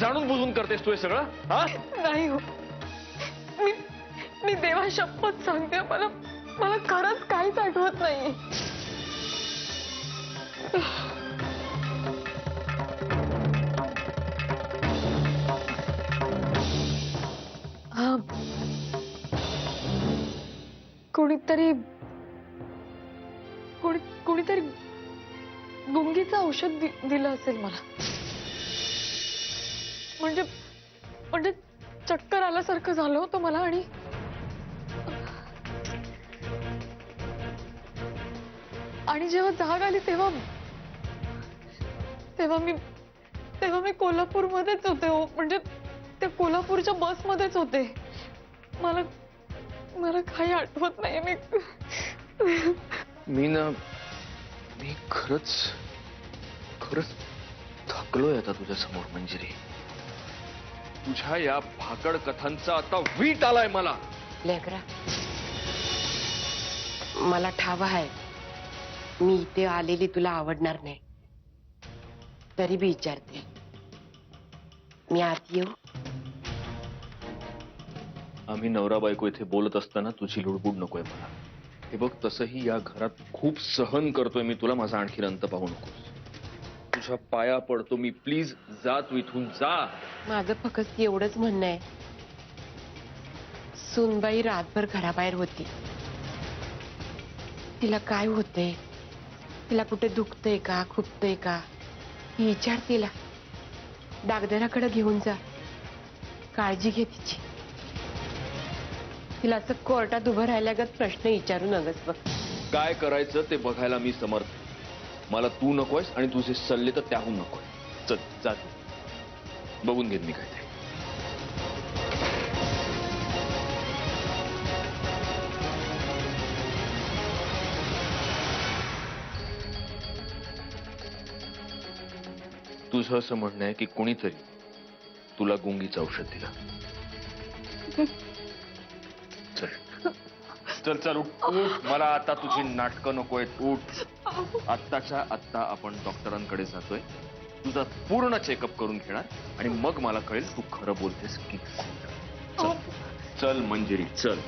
जाणून बुजून करतेस तू हे सगळं? हा? नाही हो, मी मी देवा शपथ सांगते, मला मला खरंच काहीच आठवत नाही. हा, कोणीतरी कोणीतरी गुंगीचं औषध दिलं असेल मला. म्हणजे म्हणजे चक्कर आल्यासारखं झालं होतं मला. आणि जेव्हा जाग आली तेव्हा तेव्हा मी कोल्हापूरमध्येच होते हो. म्हणजे त्या कोल्हापूरच्या बसमध्येच होते. मला मला काही आठवत नाही. मी खरंच थकलोय आता तुझ्या समोर मंजिरी. तुझ्या या भाकड कथांचा आता वीट आलाय मला. लेकरा, मला ठाव आहे मी इथे आलेली तुला आवडणार नाही, तरी बी विचारते, मी आत येऊ? आम्ही नवरा बायको इथे बोलत असताना तुझी लुडबुड नकोय मला. हे बघ, तसंही या घरात खूप सहन करतोय मी तुला. माझा आणखी अंत पाहू नकोस. तुझ्या पाया पडतो मी, प्लीज जा तू इथून, जा. माझं फक्त एवढंच म्हणणं आहे, सुनबाई रातभर घराबाहेर होती. तिला काय होतंय, तिला कुठे दुखतंय का, खुपतंय का, ही विचार तिला. डागदराकडे घेऊन जा, काळजी घे तिची. तिला असं कोर्टात उभं राहिल्यागत प्रश्न विचारू नगस बघ. काय करायचं ते बघायला मी समर्थ. मला तू नकोयस आणि तुझे सल्ले तर त्याहून नकोय. चल जा तू, बघून घेईन मी काय ते. तुझं असं म्हणणं आहे की कोणीतरी तुला गुंगीचं औषध दिलं. चल चल चल, उठ. मला आता तुझी नाटकं नकोय. उठ. आत्ताच्या आत्ता आपण डॉक्टरांकडे जातोय. तुझा पूर्ण चेकअप करून घेणार आणि मग मला कळेल तू खरं बोलतेस की. चल चल मंजिरी, चल.